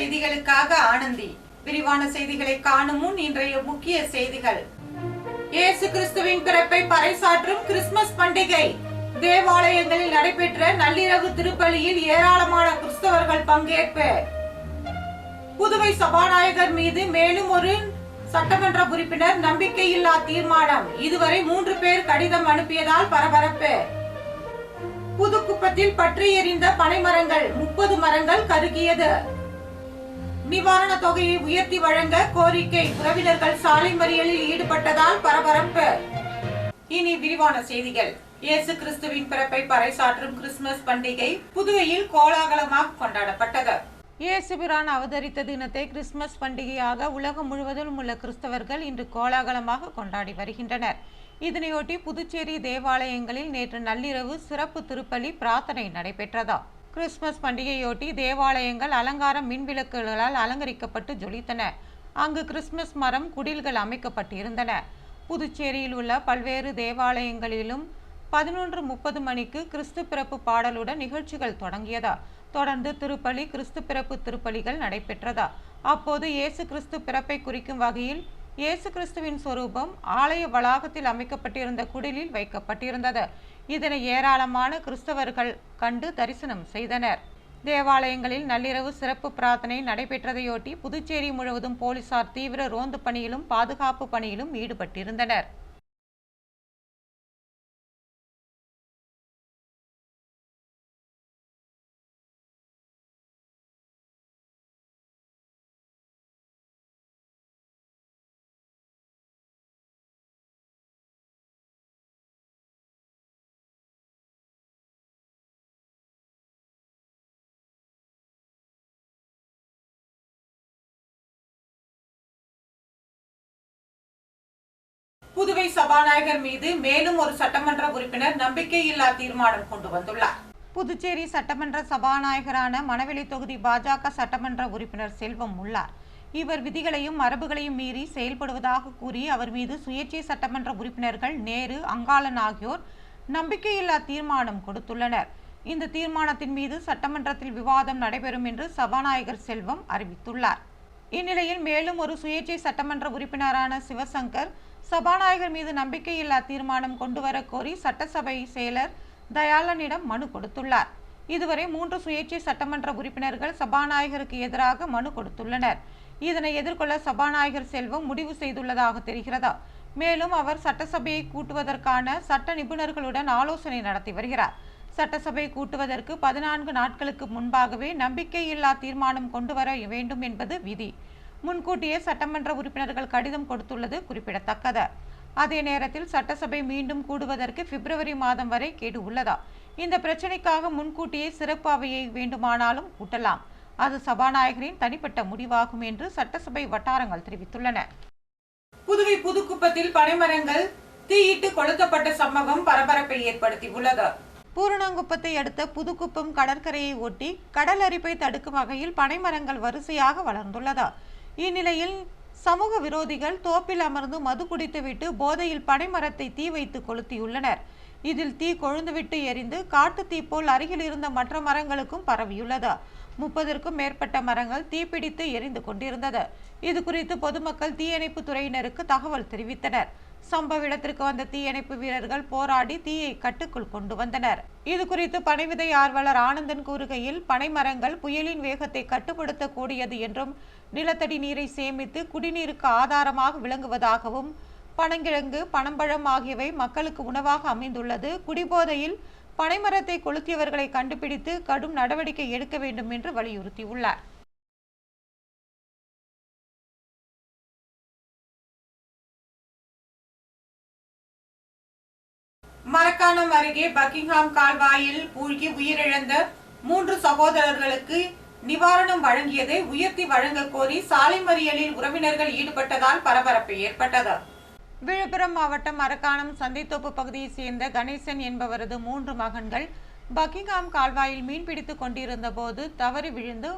செய்திகளுக்காக ஆனந்தி. விரிவான செய்திகளை காணும் முன் இன்றைய முக்கிய செய்திகள். இயேசு கிறிஸ்துவின் பிறப்பை பறைசாற்றும் கிறிஸ்துமஸ் பண்டிகை. தேவாலயங்களில் நடைபெற்ற நள்ளிரவு திருப்பலியில் ஏராளமான கிறிஸ்தவர்கள் பங்கேற்பு. புதுவை சபாநாயகர் மீது மேலும் ஒரு சட்டமன்ற உறுப்பினர் நம்பிக்கையில்லா தீர்மானம். இதுவரை 3 பேர் கடிதம் அனுப்பியதால் பரபரப்பு. புதுக்குப்பத்தில் பற்றி எரிந்த பனைமரங்கள், 30 மரங்கள் கருகியது. நிவாரண தொகையை உயர்த்தி வழங்க கோரிக்கை. உறவினர்கள் சாலை மறியலில் ஈடுபட்டதால் பரபரப்பு. இனி விரிவான செய்திகள். இயேசு கிறிஸ்துவின் பிறப்பை பறைசாற்றும் கிறிஸ்துமஸ் பண்டிகை புதுவையில் கோலாகலமாக கொண்டாடப்பட்டது. இயேசு பிரான் அவதரித்த தினத்தை கிறிஸ்துமஸ் பண்டிகையாக உலகம் முழுவதும் உள்ள கிறிஸ்தவர்கள் இன்று கோலாகலமாக கொண்டாடி வருகின்றனர். இதனையொட்டி புதுச்சேரி தேவாலயங்களில் நேற்று நள்ளிரவு சிறப்பு திருப்பலி பிரார்த்தனை நடைபெற்றதா. கிறிஸ்துமஸ் பண்டிகையொட்டி தேவாலயங்கள் அலங்கார மின்விளக்குகளால் அலங்கரிக்கப்பட்டு ஜொலித்தன. அங்கு கிறிஸ்துமஸ் மரம், குடில்கள் அமைக்கப்பட்டிருந்தன. புதுச்சேரியில் உள்ள பல்வேறு தேவாலயங்களிலும் 11:30 மணிக்கு கிறிஸ்து பிறப்பு பாடலுடன் நிகழ்ச்சிகள் தொடங்கியதா. தொடர்ந்து திருப்பலி, கிறிஸ்து பிறப்பு திருப்பலிகள் நடைபெற்றதா. அப்போது இயேசு கிறிஸ்து பிறப்பை குறிக்கும் வகையில் இயேசு கிறிஸ்துவின் சொரூபம் ஆலய வளாகத்தில் அமைக்கப்பட்டிருந்த குடிலில் வைக்கப்பட்டிருந்தது. இதனை ஏராளமான கிறிஸ்தவர்கள் கண்டு தரிசனம் செய்தனர். தேவாலயங்களில் நள்ளிரவு சிறப்பு பிரார்த்தனை நடைபெற்றதையொட்டி புதுச்சேரி முழுவதும் போலீசார் தீவிர ரோந்து பணியிலும் பாதுகாப்பு பணியிலும் ஈடுபட்டிருந்தனர். புதுவை சபாநாயகர் மீது மேலும் ஒரு சட்டமன்ற உறுப்பினர் நம்பிக்கையில்லா தீர்மானம் கொண்டு வந்துள்ளார். புதுச்சேரி சட்டமன்ற சபாநாயகரான மணவெளி தொகுதி பாஜக சட்டமன்ற உறுப்பினர் செல்வம் உள்ளார். இவர் விதிகளையும் மரபுகளையும் மீறி செயல்படுவதாக கூறி அவர் மீது சுயேட்சை சட்டமன்ற உறுப்பினர்கள் நேரு, அங்காளன் ஆகியோர் நம்பிக்கையில்லா தீர்மானம் கொடுத்துள்ளனர். இந்த தீர்மானத்தின் மீது சட்டமன்றத்தில் விவாதம் நடைபெறும் என்று சபாநாயகர் செல்வம் அறிவித்துள்ளார். இந்நிலையில் மேலும் ஒரு சுயேட்சை சட்டமன்ற உறுப்பினரான சிவசங்கர் சபாநாயகர் மீது நம்பிக்கையில்லா தீர்மானம் கொண்டுவர கோரி சட்டசபை செயலர் தயாளனிடம் மனு கொடுத்துள்ளார். இதுவரை 3 சுயேட்சை சட்டமன்ற உறுப்பினர்கள் சபாநாயகருக்கு எதிராக மனு கொடுத்துள்ளனர். இதனை எதிர்கொள்ள சபாநாயகர் செல்வம் முடிவு செய்துள்ளதாக தெரிகிறதா. மேலும் அவர் சட்டசபையை கூட்டுவதற்கான சட்ட நிபுணர்களுடன் ஆலோசனை நடத்தி வருகிறார். சட்டசபை கூட்டுவதற்கு 14 நாட்களுக்கு முன்பாகவே நம்பிக்கையில்லா தீர்மானம் கொண்டு வர வேண்டும் என்பது விதி. முன்கூட்டியே சட்டமன்ற உறுப்பினர்கள் கடிதம் கொடுத்துள்ளது குறிப்பிடத்தக்கது. அதே நேரத்தில் சட்டசபை மீண்டும் கூடுவதற்கு பிப்ரவரி மாதம் வரை கெடு உள்ளதா. இந்த பிரச்சனைக்காக முன்கூட்டியே சிறப்பு அவையை வேண்டுமானாலும் கூட்டலாம். அது சபாநாயகரின் தனிப்பட்ட முடிவாகும் என்று சட்டசபை வட்டாரங்கள் தெரிவித்துள்ளன. புதுவை புதுக்குப்பத்தில் பனைமரங்கள் தீயிட்டு கொளுத்தப்பட்ட சம்பவம் பரபரப்பை ஏற்படுத்தியுள்ளது. பூரணங்குப்பத்தை அடுத்த புதுக்குப்பம் கடற்கரையை ஒட்டி கடல் அரிப்பை தடுக்கும் வகையில் பனைமரங்கள் வரிசையாக வளர்ந்துள்ளது. இந்நிலையில் சமூக விரோதிகள் தோப்பில் அமர்ந்து மது குடித்துவிட்டு போதையில் பனைமரத்தை தீ வைத்து கொளுத்தியுள்ளனர். இதில் தீ கொழுந்துவிட்டு எரிந்து காட்டு தீ போல் அருகில் இருந்த மற்ற மரங்களுக்கும் பரவியுள்ளது. 30க்கும் மேற்பட்ட மரங்கள் தீப்பிடித்து எரிந்து கொண்டிருந்தது. இது குறித்து பொதுமக்கள் தீயணைப்பு துறையினருக்கு தகவல் தெரிவித்தனர். சம்பவ இடத்திற்கு வந்த தீயணைப்பு வீரர்கள் போராடி தீயை கட்டுக்குள் கொண்டு வந்தனர். இது குறித்து பனைவிதை ஆர்வலர் ஆனந்தன் கூறுகையில், பனைமரங்கள் புயலின் வேகத்தை கட்டுப்படுத்தக்கூடியது என்றும் நிலத்தடி நீரை சேமித்து குடிநீருக்கு ஆதாரமாக விளங்குவதாகவும், பனங்கிழங்கு, பனம்பழம் ஆகியவை மக்களுக்கு உணவாக அமைந்துள்ளது. குடிபோதையில் பனைமரத்தை கொளுத்தியவர்களை கண்டுபிடித்து கடும் நடவடிக்கை எடுக்க வேண்டும் என்று வலியுறுத்தியுள்ளார். மரக்காணம் அருகே பக்கிங்ஹாம் கால்வாயில் மூழ்கி உயிரிழந்த 3 சகோதரர்களுக்கு நிவாரணம் வழங்கியதை உயர்த்தி வழங்க கோரி சாலை மறியலில் உறவினர்கள் ஈடுபட்டதால் பரபரப்பு ஏற்பட்டது. விழுப்புரம் மாவட்டம் மரக்காணம் சந்தைத்தோப்பு பகுதியைச் சேர்ந்த கணேசன் என்பவரது 3 மகன்கள் பக்கிங்ஹாம் கால்வாயில் மீன்பிடித்துக் கொண்டிருந்த போது தவறி விழுந்து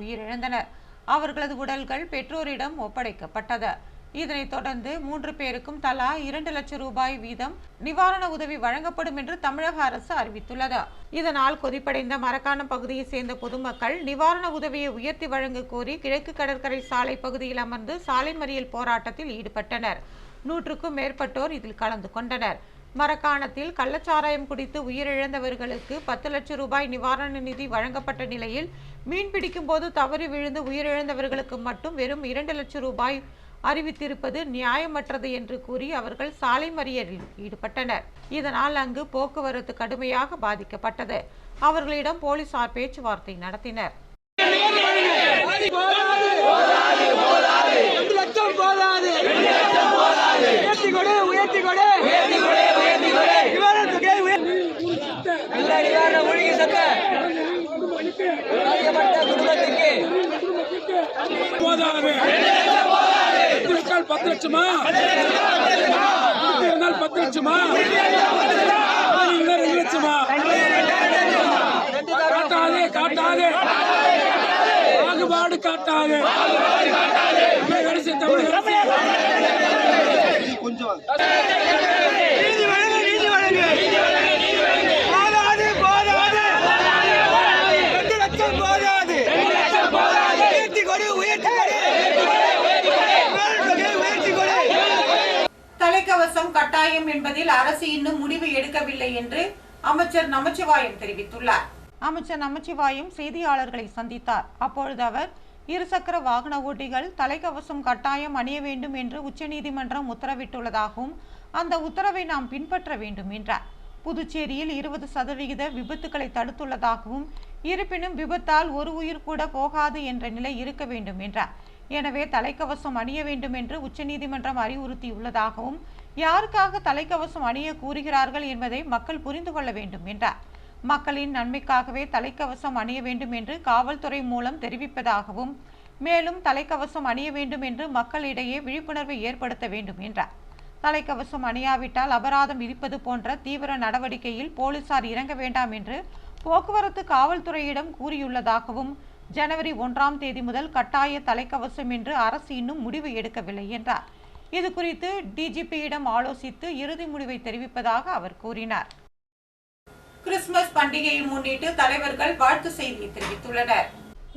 உயிரிழந்தனர். அவர்களது உடல்கள் பெற்றோரிடம் ஒப்படைக்கப்பட்டது. இதனைத் தொடர்ந்து 3 பேருக்கும் தலா 2 லட்சம் ரூபாய் வீதம் நிவாரண உதவி வழங்கப்படும் என்று தமிழக அரசு அறிவித்துள்ளது. இதனால் கொதிப்படைந்த மரக்காணம் பகுதியை சேர்ந்த பொதுமக்கள் நிவாரண உதவியை உயர்த்தி வழங்க கோரி கிழக்கு கடற்கரை சாலை பகுதியில் அமர்ந்து சாலை மறியல் போராட்டத்தில் ஈடுபட்டனர். 100க்கும் மேற்பட்டோர் இதில் கலந்து கொண்டனர். மரக்காணத்தில் கள்ளச்சாராயம் குடித்து உயிரிழந்தவர்களுக்கு 10 லட்சம் ரூபாய் நிவாரண நிதி வழங்கப்பட்ட நிலையில் மீன்பிடிக்கும் போது தவறி விழுந்து உயிரிழந்தவர்களுக்கு மட்டும் வெறும் 2 லட்சம் ரூபாய் அறிவித்திருப்பது நியாயமற்றது என்று கூறி அவர்கள் சாலை மறியலில் ஈடுபட்டனர். இதனால் அங்கு போக்குவரத்து கடுமையாக பாதிக்கப்பட்டது. அவர்களிடம் போலீசார் பேச்சுவார்த்தை நடத்தினர். போதாது 10 லட்சமா 10 லட்சமா 2 லட்சமா காட்டாதே பாகுபாடு காட்டாதே தலைக்கவசம் கட்டாயம் என்பதில் அரசு இன்னும் முடிவு எடுக்கவில்லை என்று அமைச்சர் நமச்சிவாயம் தெரிவித்துள்ளார். அமைச்சர் நமச்சிவாயம் செய்தியாளர்களை சந்தித்தார். அப்பொழுது அவர் இருசக்கர வாகன ஓட்டிகள் தலைக்கவசம் கட்டாயம் அணிய வேண்டும் என்று உச்சநீதிமன்றம் உத்தரவிட்டுள்ளதாகவும் அந்த உத்தரவை நாம் பின்பற்ற வேண்டும் என்றார். புதுச்சேரியில் 20% விபத்துக்களை தடுத்துள்ளதாகவும் இருப்பினும் விபத்தால் ஒரு உயிர் கூட போகாது என்ற நிலை இருக்க வேண்டும் என்றார். எனவே தலைக்கவசம் அணிய வேண்டும் என்று உச்சநீதிமன்றம் அறிவுறுத்தியுள்ளதாகவும் யாருக்காக தலைக்கவசம் அணிய கூறுகிறார்கள் என்பதை மக்கள் புரிந்து கொள்ள வேண்டும் என்றார். மக்களின் நன்மைக்காகவே தலைக்கவசம் அணிய வேண்டும் என்று காவல்துறை மூலம் தெரிவிப்பதாகவும் மேலும் தலைக்கவசம் அணிய வேண்டும் என்று மக்களிடையே விழிப்புணர்வை ஏற்படுத்த வேண்டும் என்றார். தலைக்கவசம் அணியாவிட்டால் அபராதம் விதிப்பது போன்ற தீவிர நடவடிக்கையில் போலீசார் இறங்க வேண்டாம் என்று போக்குவரத்து காவல்துறையிடம் கூறியுள்ளதாகவும் ஜனவரி 1ஆம் தேதி முதல் கட்டாய தலைக்கவசம் என்று அரசு இன்னும் முடிவு எடுக்கவில்லை என்றார். இது குறித்து டிஜிபியிடம் ஆலோசித்து இறுதி முடிவை தெரிவிப்பதாக அவர் கூறினார். கிறிஸ்துமஸ் பண்டிகையை முன்னிட்டு தலைவர்கள் வாழ்த்து செய்தியை தெரிவித்துள்ளனர்.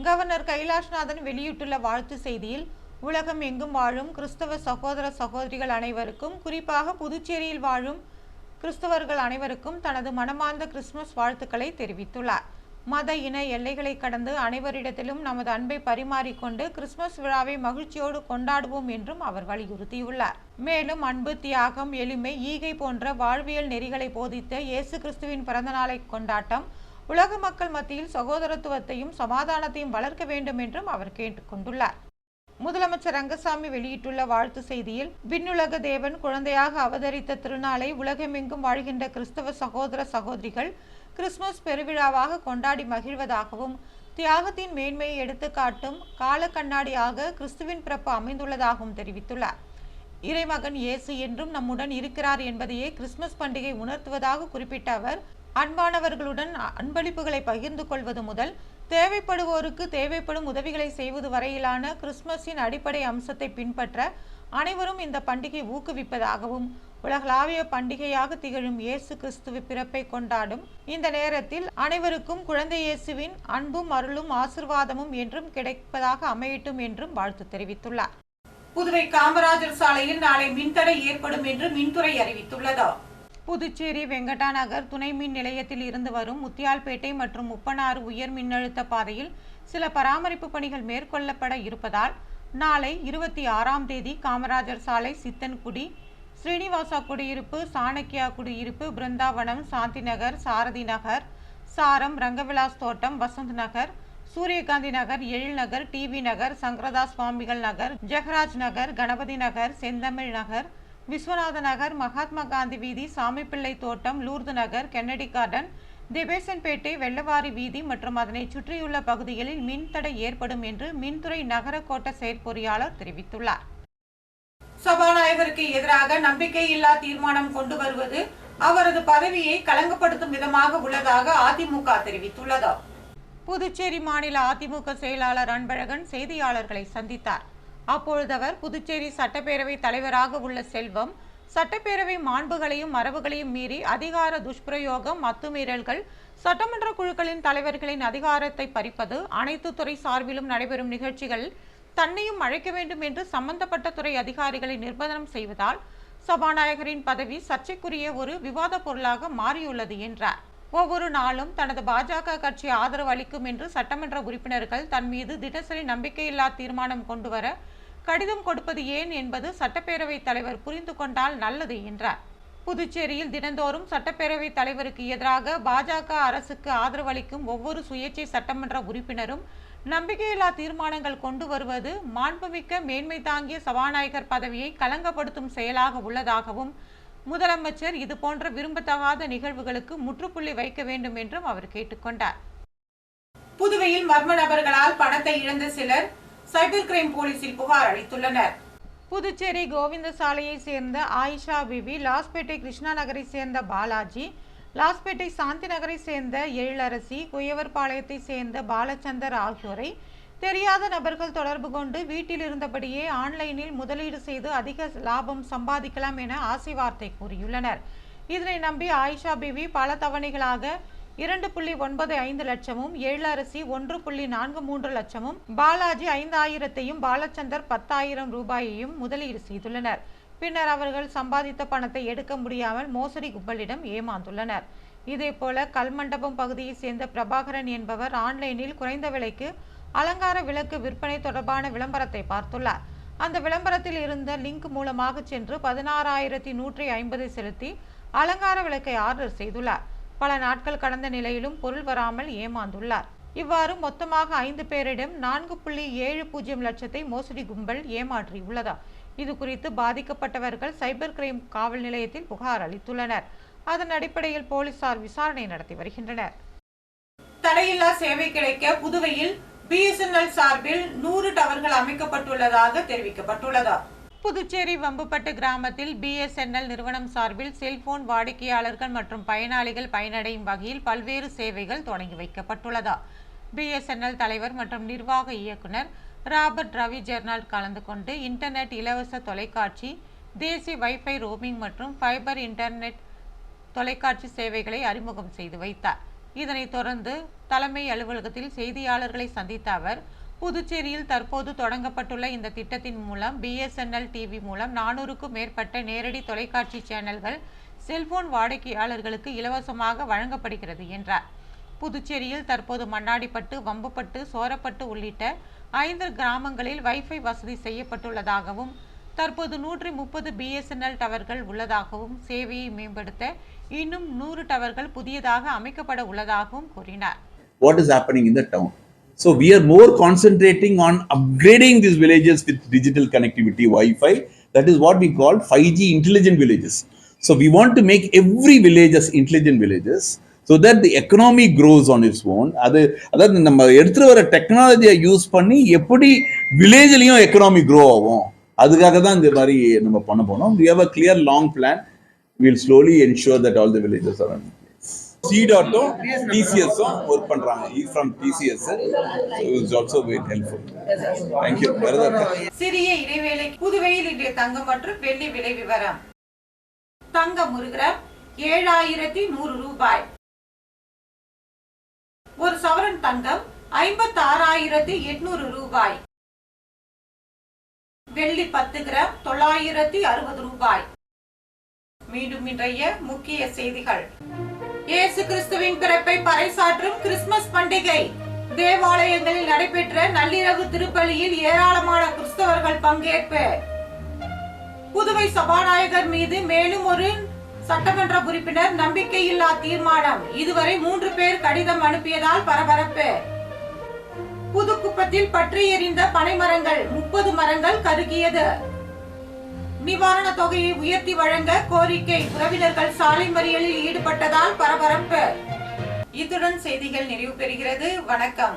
கவர்னர் கைலாஷ்நாதன் வெளியிட்டுள்ள வாழ்த்து செய்தியில் உலகம் எங்கும் வாழும் கிறிஸ்தவ சகோதர சகோதரிகள் அனைவருக்கும், குறிப்பாக புதுச்சேரியில் வாழும் கிறிஸ்தவர்கள் அனைவருக்கும் தனது மனமார்ந்த கிறிஸ்துமஸ் வாழ்த்துக்களை தெரிவித்துள்ளார். மத இன எல்லைகளை கடந்து அனைவரிடத்திலும் நமது அன்பை பரிமாறிக்கொண்டு கிறிஸ்துமஸ் விழாவை மகிழ்ச்சியோடு கொண்டாடுவோம் என்றும் அவர் வலியுறுத்தியுள்ளார். மேலும் அன்பு, தியாகம், எளிமை, ஈகை போன்ற வாழ்வியல் நெறிகளை போதித்த இயேசு கிறிஸ்துவின் பிறந்த நாளை கொண்டாட்டம் உலக மக்கள் மத்தியில் சகோதரத்துவத்தையும் சமாதானத்தையும் வளர்க்க வேண்டும் என்றும் அவர் கேட்டுக்கொண்டுள்ளார். முதலமைச்சர் ரங்கசாமி வெளியிட்டுள்ள வாழ்த்து செய்தியில் விண்ணுலக தேவன் குழந்தையாக அவதரித்த திருநாளை உலகமெங்கும் வாழ்கின்ற கிறிஸ்தவ சகோதர சகோதரிகள் கிறிஸ்துமஸ் பெருவிழாவாக கொண்டாடி மகிழ்வதாகவும் தியாகத்தின் மேன்மையை எடுத்துக்காட்டும் கால கண்ணாடியாக கிறிஸ்துவின் பிறப்பு அமைந்துள்ளதாகவும் தெரிவித்துள்ளார். இறைமகன் இயேசு என்றும் நம்முடன் இருக்கிறார் என்பதையே கிறிஸ்துமஸ் பண்டிகை உணர்த்துவதாக குறிப்பிட்ட அவர் அன்பானவர்களுடன் அன்பளிப்புகளை பகிர்ந்து கொள்வது முதல் தேவைப்படுவோருக்கு தேவைப்படும் உதவிகளை செய்வது வரையிலான கிறிஸ்துமஸின் அடிப்படை அம்சத்தை பின்பற்ற அனைவரும் இந்த பண்டிகை ஊக்குவிப்பதாகவும் உலகளாவிய பண்டிகையாக திகழும் இயேசு கிறிஸ்துவ பிறப்பை கொண்டாடும் இந்த நேரத்தில் அனைவருக்கும் குழந்தை இயேசுவின் அன்பும் அருளும் ஆசிர்வாதமும் என்றும் கிடைப்பதாக அமையட்டும் என்றும் வாழ்த்து தெரிவித்துள்ளார். புதுவை காமராஜர் சாலையில் நாளை மின்தடை ஏற்படும் என்று மின்துறை அறிவித்துள்ளது. புதுச்சேரி வெங்கடா நகர் துணை மின் நிலையத்தில் இருந்து வரும் முத்தியால்பேட்டை மற்றும் முப்பனாறு உயர் மின்னழுத்த பாதையில் சில பராமரிப்பு பணிகள் மேற்கொள்ளப்பட இருப்பதால் நாளை 26ஆம் தேதி காமராஜர் சாலை, சித்தன்குடி, ஸ்ரீனிவாசா குடியிருப்பு, சாணக்கியா குடியிருப்பு, பிருந்தாவனம், சாந்தி நகர், சாரதி நகர், சாரம், ரங்கவிலாஸ் தோட்டம், வசந்த் நகர், சூரியகாந்தி நகர், எழில் நகர், டிவி நகர், சங்கரதாஸ் சுவாமிகள் நகர், ஜெகராஜ் நகர், கணபதி நகர், செந்தமிழ் நகர், விஸ்வநாத நகர், மகாத்மா காந்தி வீதி, சாமிப்பிள்ளை தோட்டம், லூர்து நகர், கென்னடி கார்டன், திபேசன்பேட்டை, வெள்ளவாரி வீதி மற்றும் அதனை சுற்றியுள்ள பகுதிகளில் மின்தடை ஏற்படும் என்று மின்துறை நகர கோட்ட செயற்பொறியாளர் தெரிவித்துள்ளார். சபாநாயகருக்கு எதிராக நம்பிக்கையில்லா தீர்மானம் கொண்டு வருவது அவரது பதவியை களங்கப்படுத்தும் விதமாக உள்ளதாக அதிமுக தெரிவித்துள்ளது. புதுச்சேரி மாநில அதிமுக செயலாளர் அன்பழகன் செய்தியாளர்களை சந்தித்தார். அப்பொழுது அவர் புதுச்சேரி சட்டப்பேரவை தலைவராக உள்ள செல்வம் சட்டப்பேரவை மாண்புகளையும் மரபுகளையும் மீறி அதிகார துஷ்பிரயோகம் அத்துமீறல்கள் சட்டமன்ற குழுக்களின் தலைவர்களின் அதிகாரத்தை பறிப்பது அனைத்து துறை சார்பிலும் நடைபெறும் நிகழ்ச்சிகள் தன்னையும் அழைக்க வேண்டும் என்று சம்பந்தப்பட்ட துறை அதிகாரிகளை நிர்பந்தம் செய்வதால் சபாநாயகரின் பதவி சர்ச்சைக்குரிய ஒரு விவாத பொருளாக மாறியுள்ளது என்றார். ஒவ்வொரு நாளும் தனது பாஜக கட்சி ஆதரவு அளிக்கும் என்று சட்டமன்ற உறுப்பினர்கள் தன் மீது தினசரி நம்பிக்கையில்லா தீர்மானம் கொண்டுவர கடிதம் கொடுப்பது ஏன் என்பது சட்டப்பேரவை தலைவர் புரிந்து கொண்டால் நல்லது என்றார். புதுச்சேரியில் தினந்தோறும் சட்டப்பேரவை தலைவருக்கு எதிராக பாஜக அரசுக்கு ஆதரவு அளிக்கும் ஒவ்வொரு சுயேட்சை சட்டமன்ற உறுப்பினரும் நம்பிக்கையில்லா தீர்மானங்கள் கொண்டு வருவது மாண்புமிக்க மேன்மை தாங்கிய சபாநாயகர் பதவியை களங்கப்படுத்தும் செயலாக உள்ளதாகவும் முதலமைச்சர் இதுபோன்ற விரும்பத்தகாத நிகழ்வுகளுக்கு முற்றுப்புள்ளி வைக்க வேண்டும் என்றும் அவர் கேட்டுக்கொண்டார். புதுவையில் மர்ம நபர்களால் பணத்தை இழந்த சிலர் சைபர் கிரைம் போலீசில் புகார் அளித்துள்ளனர். புதுச்சேரி கோவிந்த சாலையை சேர்ந்த ஆயிஷா பிபி, லாஸ்பேட்டை கிருஷ்ணா நகரை சேர்ந்த பாலாஜி, லாஸ்பேட்டை சாந்தி நகரை சேர்ந்த எழிலரசி, குயவர்பாளையத்தை சேர்ந்த பாலச்சந்தர் ஆகியோரை தெரியாத நபர்கள் தொடர்பு கொண்டு வீட்டில் இருந்தபடியே ஆன்லைனில் முதலீடு செய்து அதிக லாபம் சம்பாதிக்கலாம் என ஆசை வார்த்தை கூறியுள்ளனர். இதனை நம்பி ஆயிஷா பிபி பல தவணைகளாக 2.95 லட்சமும், எழிலரசி 1.43 லட்சமும், பாலாஜி 5,000ஐயும், பாலச்சந்தர் 10,000 ரூபாயையும் முதலீடு செய்துள்ளனர். பின்னர் அவர்கள் சம்பாதித்த பணத்தை எடுக்க முடியாமல் மோசடி கும்பலிடம் ஏமாந்துள்ளனர். இதேபோல கல்மண்டபம் பகுதியை சேர்ந்த பிரபாகரன் என்பவர் ஆன்லைனில் குறைந்த விலைக்கு அலங்கார விளக்கு விற்பனை தொடர்பான விளம்பரத்தை பார்த்துள்ளார். அந்த விளம்பரத்தில் இருந்த லிங்க் மூலமாக சென்று 16,150 செலுத்தி அலங்கார விளக்கை ஆர்டர் செய்துள்ளார். பல நாட்கள் கடந்த நிலையிலும் பொருள் வராமல் ஏமாந்துள்ளார். இவ்வாறு மொத்தமாக 5 பேரிடம் 4.70 லட்சத்தை மோசடி கும்பல் ஏமாற்றியுள்ளதா? இது குறித்து பாதிக்கப்பட்டவர்கள் சைபர் கிரைம் காவல் நிலையத்தில் புகார் அளித்துள்ளனர். அதன் அடிப்படையில் போலீசார் விசாரணை நடத்தி வருகின்றனர். தடையில்லா சேவை கிடைக்க புதுவையில் BSNL சார்பில் 100 டவர்கள் அமைக்கப்பட்டுள்ளதாக தெரிவிக்கப்பட்டுள்ளது. புதுச்சேரி வம்புப்பட்டு கிராமத்தில் BSNL நிறுவனம் சார்பில் செல்போன் வாடிக்கையாளர்கள் மற்றும் பயனாளிகள் பயனடையும் வகையில் பல்வேறு சேவைகள் தொடங்கி வைக்கப்பட்டுள்ளது. BSNL தலைவர் மற்றும் நிர்வாக இயக்குனர் ராபர்ட் ரவி ஜெர்னால்ட் கலந்து கொண்டு இன்டர்நெட் இலவச தொலைக்காட்சி, தேசிய வைஃபை ரோமிங் மற்றும் ஃபைபர் இன்டர்நெட் தொலைக்காட்சி சேவைகளை அறிமுகம் செய்து வைத்தார். இதனைத் தொடர்ந்து தலைமை அலுவலகத்தில் செய்தியாளர்களை சந்தித்த அவர், புதுச்சேரியில் தற்போது தொடங்கப்பட்டுள்ள இந்த திட்டத்தின் மூலம் BSNL டிவி மூலம் 400க்கும் மேற்பட்ட நேரடி தொலைக்காட்சி சேனல்கள் செல்போன் வாடிக்கையாளர்களுக்கு இலவசமாக வழங்கப்படுகிறது என்றார். புதுச்சேரியில் தற்போது மண்ணாடிப்பட்டு, வம்புப்பட்டு, சோரப்பட்டு உள்ளிட்ட 5 கிராமங்களில் வைஃபை வசதி செய்யப்பட்டுள்ளதாகவும் தற்போது 130 BSNL டவர்கள் உள்ளதாகவும் சேவையை மேம்படுத்த இன்னும் 100 டவர்கள் புதியதாக அமைக்கப்பட உள்ளதாகவும் கூறினார். What is happening in the town? So we are more concentrating on upgrading these villages with digital connectivity, Wi-Fi. That is what we call 5G intelligent villages. So we want to make every village as intelligent villages so that the economy grows on its own. அதாவது நம்ம எடுத்துட்டு வர டெக்னாலஜியை use பண்ணி எப்படி வில்லேஜ்லயும் economy grow ஆகும், அதுக்காக தான் இந்த மாதிரி நம்ம பண்ண போனோம். We have a clear long plan. We will slowly ensure that all the villages are in place. CDOT-ம் TCS-ம் ஒர்க் பண்றாங்க. from TCS, so it's also very helpful. Thank you. சிறிய இடைவேளை. புதுவையில் இன்றைய தங்கம் மற்றும் வெள்ளி விலை விவரம். தங்கம் 1 கிராம் 7,100 ரூபாய். ஒரு சவரன் தங்கம் 56,800 ரூபாய். வெள்ளி 10 கிராம் 960 ரூபாய். மீண்டும் இன்றைய முக்கிய செய்திகள். இயேசு கிறிஸ்துவின் பிறப்பை பறைசாற்றும் கிறிஸ்துமஸ் பண்டிகை. தேவாலயங்களில் நடைபெற்ற நள்ளிரவு திருப்பலியில் ஏராளமான கிறிஸ்தவர்கள் பங்கேற்பு. புதுவை சபாநாயகர் மீது மேலும் ஒரு சட்டமன்ற உறுப்பினர் நம்பிக்கையில்லா தீர்மானம். இதுவரை 3 பேர் கடிதம் அனுப்பியதால் பரபரப்பு. புதுக்குப்பத்தில் பற்றி எரிந்த பனைமரங்கள் 30 மரங்கள் கருகியது. நிவாரண தொகையை உயர்த்தி வழங்க கோரிக்கை. உறவினர்கள் சாலை மறியலில் ஈடுபட்டதால் பரபரப்பு. இத்துடன் செய்திகள் நிறைவு பெறுகிறது. வணக்கம்.